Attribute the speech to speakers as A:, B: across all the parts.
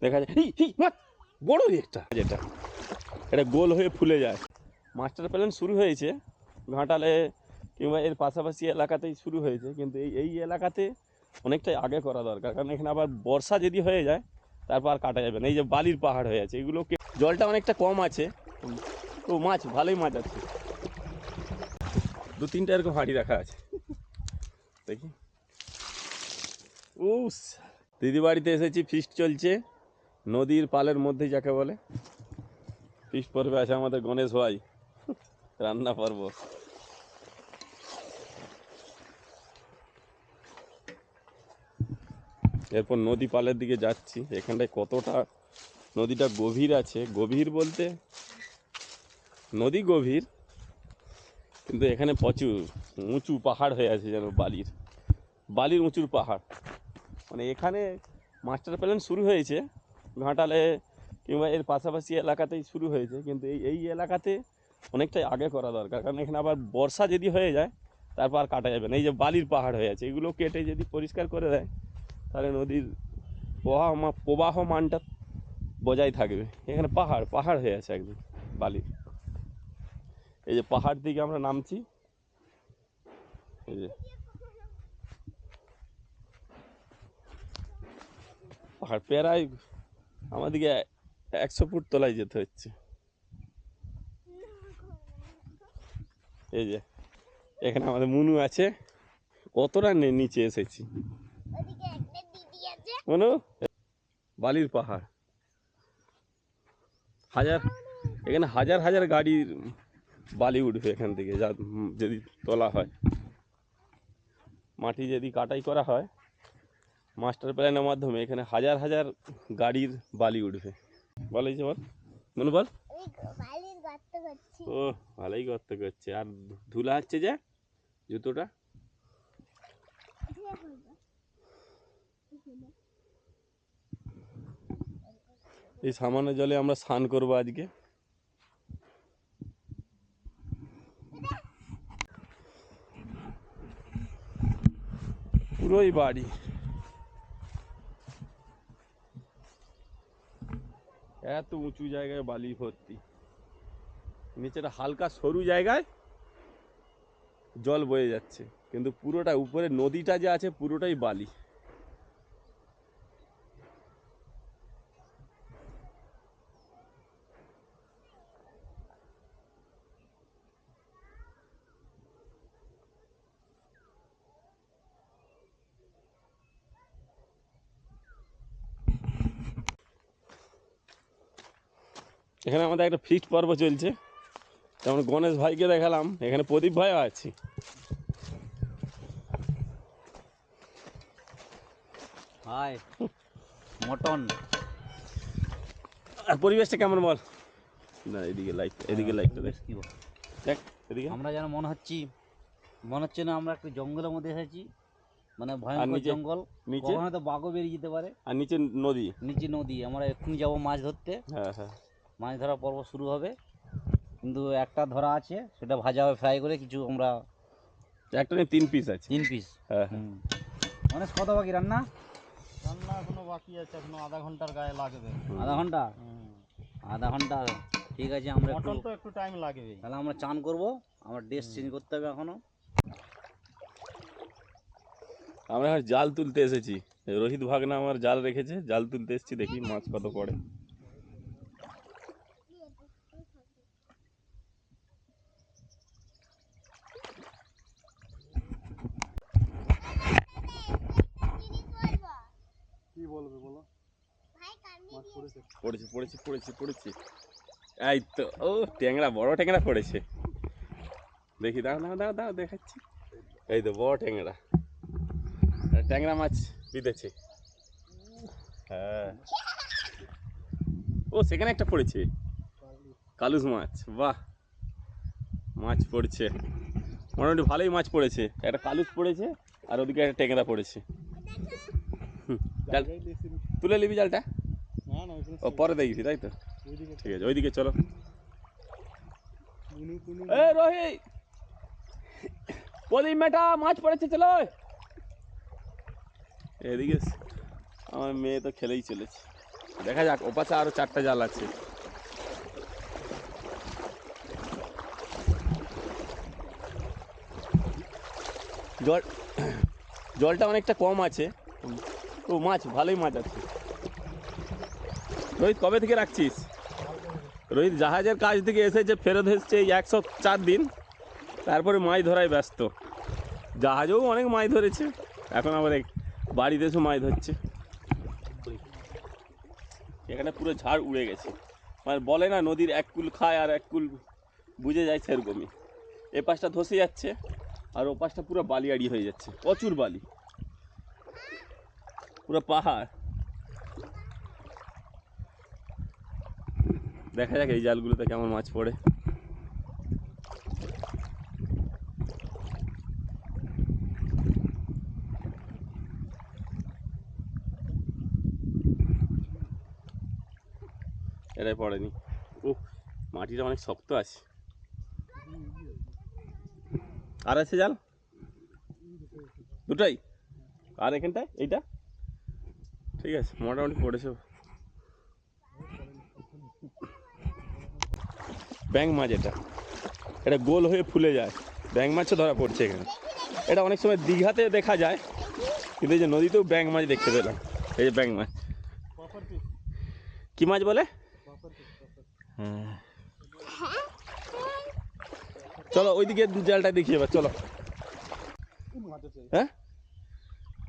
A: দেখা যায় মাছ বড়ই একটা, যেটা এটা গোল হয়ে ফুলে যায়। মাস্টার প্ল্যান শুরু হয়েছে ঘাটালে কিংবা এর পাশাপাশি এলাকাতেই শুরু হয়েছে, কিন্তু এই এলাকাতে অনেকটাই আগে করা দরকার, কারণ এখানে আবার বর্ষা যদি হয়ে যায় তারপর আর কাটা যাবে না। এই যে বালির পাহাড় হয়ে আছে, এগুলোকে জলটা অনেকটা কম আছে, তো মাছ ভালোই মাছ আছে। 2-3টা এরকম হাঁড়ি রাখা আছে দেখি। উস, দিদি বাড়িতে এসেছি, ফিস্ট চলছে নদীর পালের মধ্যে যাকে বলে। ফিস্ট পর্বে আছে আমাদের গণেশ ভাই, রান্না পর্ব। এরপর নদী পালের দিকে যাচ্ছি। এখানটায় কতটা নদীটা গভীর আছে, গভীর বলতে নদী গভীর, কিন্তু এখানে প্রচুর উঁচু পাহাড় হয়ে আছে, যেন বালির উঁচুর পাহাড়। মানে এখানে মাস্টার প্ল্যান শুরু হয়েছে ঘাটালে কিংবা এর পাশাপাশি এলাকাতেই শুরু হয়েছে, কিন্তু এই এলাকাতে অনেকটাই আগে করা দরকার, কারণ এখানে আবার বর্ষা যদি হয়ে যায় তারপর আর কাটা যাবে না। এই যে বালির পাহাড় হয়ে আছে, এগুলো কেটে যদি পরিষ্কার করে দেয় তাহলে নদীর প্রবাহমানটা বজায় থাকবে। এখানে পাহাড় হয়ে আছে একদম বালির। এই যে পাহাড় দিকে আমরা নামছি, এই যে পাহাড় প্রায় আমাদেরকে 100 ফুট তলায় যেতে হচ্ছে। এই যে এখানে আমাদের মুনু আছে, কতটা নিচে এসেছি মনু। বালির পাহাড়, এখানে হাজার হাজার গাড়ির বালি উঠবে এখান থেকে, যদি তোলা হয়, মাটি যদি কাটাই করা হয় মাস্টার প্ল্যানের মাধ্যমে, এখানে হাজার হাজার গাড়ির বালি উঠবে। বল এই যে বল মনু বল। ও ভালোই গর্ত করছে, আর ধুলা হচ্ছে যে জুতোটা। এই সামান্য জলে আমরা স্নান করবো আজকে। পুরোই বাড়ি, এত উঁচু জায়গায় বালি ভর্তি, নিচের হালকা সরু জায়গায় জল বয়ে যাচ্ছে, কিন্তু পুরোটা উপরে নদীটা যে আছে পুরোটাই বালি। এখানে আমাদের একটা ফিস্ট পর্ব চলছে, যেমন গণেশ ভাইকে দেখালাম, এখানে প্রদীপ ভাইও আছে।
B: High mutton.
A: আর পরিবেশটা কেমন বল না, এদিকে লাইটটা দেখ,
B: কি বল
A: দেখ এদিকে।
B: আমরা যেন মনে হচ্ছে না আমরা একটা জঙ্গলের মধ্যে এসেছি, মানে
A: আর
B: ভয়ঙ্কর
A: নিচে
B: জঙ্গল,
A: নিচে
B: কখনো তো বাঘও বেরিয়ে যেতে পারে।
A: আর নিচে নদী।
B: নিচে নদী, আমরা এক্ষুনি যাবো মাছ ধরতে।
A: হ্যাঁ হ্যাঁ,
B: মাছ ধরা পর্ব শুরু হবে, কিন্তু একটা ধরা আছে, সেটা ভাজা হবে ফ্রাই করে। কিছু আমরা
A: একটা নিয়ে 3 পিস আছে।
B: 3 পিস।
A: হ্যাঁ হ্যাঁ,
B: মানে কত বাকি রান্না?
C: রান্না এখনো বাকি আছে, এখনো আধা ঘন্টার গায়ে লাগবে।
B: আধা ঘন্টা? আধা ঘন্টা, ঠিক আছে। আমরা
C: মটন তো একটু টাইম লাগবে।
B: তাহলে আমরা চান করব, আমার ড্রেস চেঞ্জ করতে হবে এখনো।
A: আমরা এখন জাল তুলতে এসেছি, রোহিত ভাগনা আমার জাল রেখেছে, জাল তুলতে এসেছি, দেখি মাছ কত পড়ে।
C: কি বলবে বলো? মাছ পড়েছে?
A: পড়েছে পড়েছে পড়েছে পড়েছে, এই তো, ও ট্যাংরা, বড় ট্যাংরা পড়েছে। দেখি, দাও দাও দাও দাও, দেখাচ্ছি। এই তো বড় ট্যাংরা, ট্যাংরা মাছ বিঁধেছে। হ্যাঁ, ও সেখানে একটা পড়েছে কালুস মাছ। বাহ, মাছ পড়ছে, মোটামুটি ভালোই মাছ পড়েছে। একটা কালুস পড়েছে আর ওদিকে একটা ট্যাংরা পড়েছে। জাল তুলে নিবি জালটা?
C: না না, ওইখানে
A: ও পরে দেখবি, তাই তো,
C: ওইদিকে
A: ঠিক আছে, ওইদিকে চলো।
C: মুনু টুনু।
A: এ রোহিত, প্রদীপ মেটা, মাছ পড়েছে, চলো। এদিকে আমার মেয়ে তো খেলেই চলেছে। দেখা যাক, ওপাশে আরো 4টা জাল আছে। জল জলটা অনেকটা কম আছে, ও মাছ ভালোই মাছ আছে। রোহিত কবে থেকে রাখছিস? রোহিত জাহাজের কাজ থেকে এসেছে, ফেরত এসছে এই 104 দিন, তারপরে মাছ ধরায় ব্যস্ত। জাহাজেও অনেক মাছ ধরেছে, এখন আবার বাড়িতে এসে মাছ ধরছে। এখানে পুরো ঝাড় উড়ে গেছে, মানে বলে না নদীর এক কুল খায় আর এক কুল বুঝে যায়, সেরকমই। এ পাশটা ধসে যাচ্ছে আর ও পাশটা পুরো বালিয়াড়ি হয়ে যাচ্ছে, প্রচুর বালি, পুরো পাহাড়। দেখা যাক এই জালগুলোতে কেমন মাছ পড়ে। এটাই পড়েনি। ও মাটিটা অনেক শক্ত আছে। আর আছে জাল দুটাই, আর এখানটায় এইটা ঠিক আছে, মোটামুটি পড়েছে। ব্যাং মাছ, এটা গোল হয়ে ফুলে যায়, ব্যাং মাছও ধরা পড়ছে এখানে। এটা অনেক সময় দীঘাতে দেখা যায়, কিন্তু এই যে নদীতেও ব্যাং মাছ দেখতে পেলাম। এই যে ব্যাং মাছ, কি মাছ বলে? চলো ওইদিকে জালটা দেখি এবার, চলো। হ্যাঁ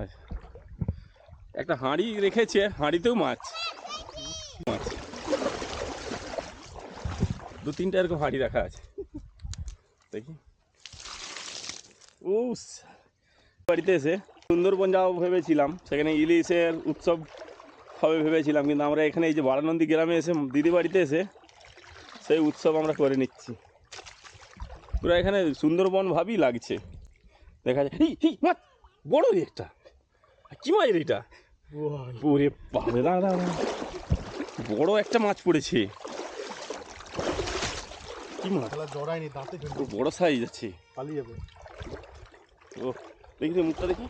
A: আচ্ছা, একটা হাঁড়ি রেখেছে, হাঁড়িতেও মাছ, মাছ 2-3টা এরকম হাঁড়ি রাখা আছে, দেখি। ও বাড়িতে এসে সুন্দরবন যাবো ভেবেছিলাম, সেখানে ইলিশের উৎসব হবে ভেবেছিলাম, কিন্তু আমরা এখানে এই যে বারানন্দী গ্রামে এসে দিদি বাড়িতে এসে সেই উৎসব আমরা করে নিচ্ছি। পুরো এখানে সুন্দরবন ভাবই লাগছে, দেখা যায়। মাছ বড় রে, একটা কি মাছ রে এটা? ওরে বাবা, দাঁড়া, বড় একটা মাছ পড়েছে। কি মাছ?
C: জড়ায়নি, দাঁতে
A: ও বড় সাইজ আছে,
C: পালিয়ে যাবে।
A: ও দেখি রে, মুখটা দেখি।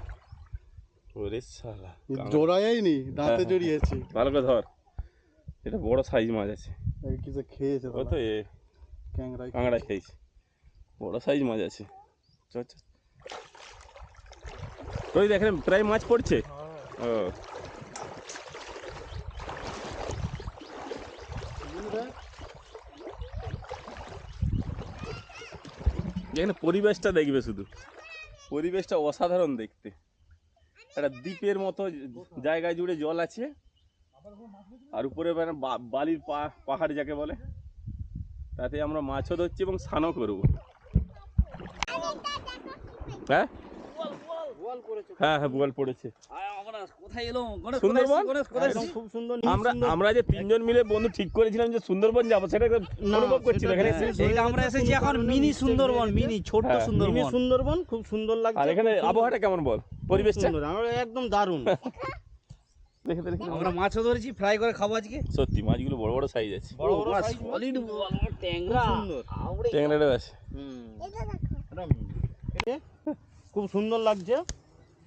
A: ওরে শালা,
C: জড়ায়নি, দাঁতে
A: হ্যাঁ,
C: জড়িয়েছে।
A: ভালো করে ধর, এটা বড় সাইজ মাছ আছে।
C: কিছু খেয়েছে
A: ও তো
C: ক্যাংরাই
A: কাঁকড়া খেয়েছে, বড় সাইজ মাছ আছে। চল চল, ওই দেখেন প্রায় মাছ পড়ছে। ও এখানে পরিবেশটা দেখবে, শুধু পরিবেশটা অসাধারণ দেখতে। একটা দ্বীপের মতো জায়গায় জুড়ে জল আছে, আর উপরে মানে বালির পাহাড় যাকে বলে, তাতে আমরা মাছও ধরছি এবং স্নানও করবো। হ্যাঁ হ্যাঁ হ্যাঁ, বোয়াল পড়েছে। সুন্দরবন
C: খুব সুন্দর।
A: আমরা যে 3জন মিলে বন্ধু ঠিক করেছিলাম যে সুন্দরবন যাবো, সেটা অনুভব করছিল এখানে এসে।
B: এইটা আমরা এসেছি এখন মিনি সুন্দরবন, মিনি ছোট্ট
A: হ্যাঁ,
B: সুন্দরবন।
C: সুন্দরবন খুব সুন্দর লাগছে।
A: আর এখানে আবহাওয়াটা কেমন বল, পরিবেশটা?
C: আমরা একদম দারুণ।
A: দেখে দেখে
B: আমরা মাছও ধরেছি, ফ্রাই করে খাবো আজকে।
A: সত্যি মাছগুলো বড় বড় সাইজ আছে,
C: বড় বড়
B: মাছ
C: size,
B: সলিড ট্যাংরা
C: সুন্দর।
A: ট্যাংরাটাও আছে।
C: খুব সুন্দর লাগছে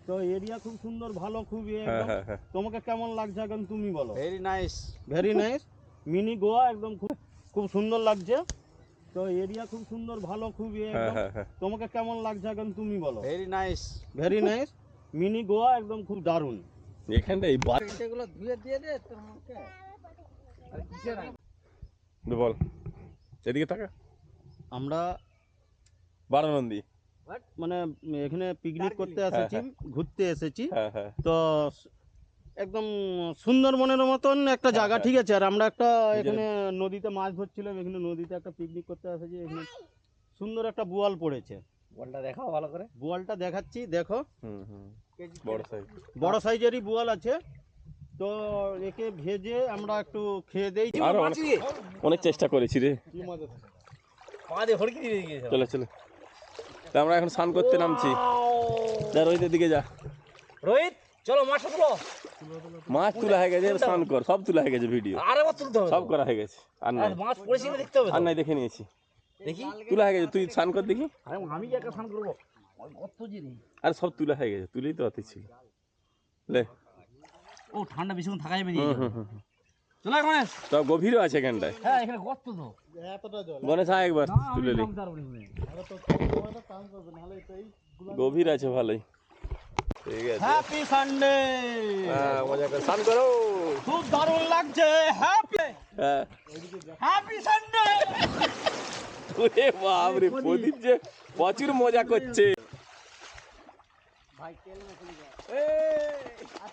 C: তো, এরিয়া খুব সুন্দর, ভালো খুব।
A: হ্যাঁ হ্যাঁ হ্যাঁ,
C: তোমাকে কেমন লাগছে এখন তুমি বলো?
B: Very nice.
C: Very nice, mini Goa একদম খুব খুব সুন্দর লাগছে তো, এরিয়া খুব সুন্দর, ভালো খুব।
A: হ্যাঁ হ্যাঁ হ্যাঁ।
C: তোমাকে কেমন লাগছে এখন তুমি বলো?
B: Very nice.
C: Very nice, mini Goa একদম খুব দারুণ।
A: এখানটা এই
B: এগুলো ধুয়ে দিয়ে দে তোর মুখে। আর কিসের
A: বল, এদিকে টাকা
C: আমরা
A: বারানন্দী।
C: মানে এখানে পিকনিক করতে এসেছি, ঘুরতে এসেছি
A: হ্যাঁ হ্যাঁ
C: তো, একদম সুন্দরবনের মতন একটা জায়গা, ঠিক আছে। আর আমরা একটা এখানে নদীতে মাছ ধরছিলাম, এখানে নদীতে একটা পিকনিক করতে এসেছি। এখানে সুন্দর একটা বোয়াল পড়েছে।
B: বলটা দেখাও ভালো করে।
C: বোয়ালটা দেখাচ্ছি, দেখো।
A: হুম হুম, বড় সাইজ।
C: বড় সাইজেরই বোয়াল আছে তো, একে ভেজে আমরা একটু খেয়ে দেই।
A: আর অনেক চেষ্টা করেছি রে,
B: পা দিয়ে হড়কি দিয়ে গিয়েছে।
A: চলে চলে। তা আমরা এখন স্নান করতে নামছি। যা রোহিতের দিকে যা।
B: রোহিত চলো মাছ তুলো।
A: মাছ তোলা হয়ে গেছে, স্নান কর, সব তোলা হয়ে গেছে, ভিডিও
B: আরে ও তুলতে হবে।
A: সব করা হয়ে গেছে, আর নাই,
B: মাছ পড়েছে না দেখতে হবে তো।
A: আর নাই, দেখে নিয়েছি,
B: দেখি
A: তোলা হয়ে গেছে। তুই স্নান কর দেখি।
B: আরে আমি একা স্নান করবো, ওই কত জিনিস।
A: আর সব তোলা হয়ে গেছে, তুলেই তো অতি ছিল। লে
B: ও ঠান্ডা বেশিক্ষণ থাকা যাবে না।
A: হুম হুম হুম।
B: চলে আয় গণেশ।
A: সব গভীরও আছে এখানটায়।
B: হ্যাঁ এখানে গর্ত তো।
C: এতটা জল
A: গণেশ আয় একবার
B: না, আমি
A: তুলে নি।
B: নামতে পারবো না এখানে।
C: আরে তো সময়টা কাম করবে নাহলে তো এই
A: গভীর আছে ভালোই। ঠিক আছে,
C: হ্যাপি সানডে।
A: হ্যাঁ মজা করে স্নান করো।
C: খুব দারুণ লাগছে। হ্যাপি
A: হ্যাঁ
C: হ্যাপি সানডে।
A: ওরে বাপ রে, প্রদীপ যে প্রচুর মজা করছে।
C: ভাই তেল না চলে যায়।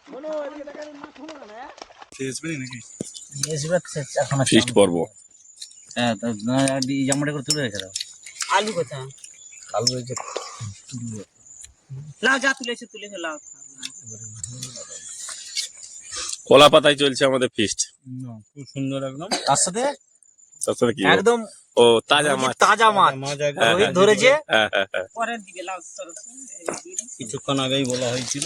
A: শোনো, এদিকে দেখেন,
C: না শোনো না।
B: এখন
A: ফিস্ট পর্ব।
B: হ্যাঁ জামাটা করে তুলে রেখে দাও।
C: আলু কোথা?
B: আলু রয়েছে।
C: লাও যা তুলেছে তুলেছে লাও।
A: কলা পাতায় চলছে আমাদের ফিস্ট।
C: খুব সুন্দর একদম।
B: তার সাথে
A: তার সাথে কি
B: একদম
A: ও তাজা মাছ।
B: তাজা মাছ
C: মাছ
A: হ্যাঁ,
B: রোহিত ধরেছে।
A: হ্যাঁ হ্যাঁ হ্যাঁ।
C: পরের দিকে লাউ কিছুক্ষণ আগেই বলা হয়েছিল।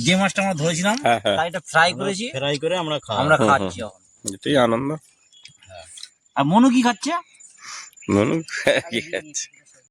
B: যে মাছটা আমরা ধরেছিলাম
A: হ্যাঁ হ্যাঁ,
B: তাই এটা ফ্রাই করেছি,
C: ফ্রাই করে আমরা খাওয়া।
B: আমরা
A: হুম,
B: খাচ্ছি এখন।
A: এটাই আনন্দ।
B: আর মনু কি খাচ্ছে?
A: ননু কি খাচ্ছে?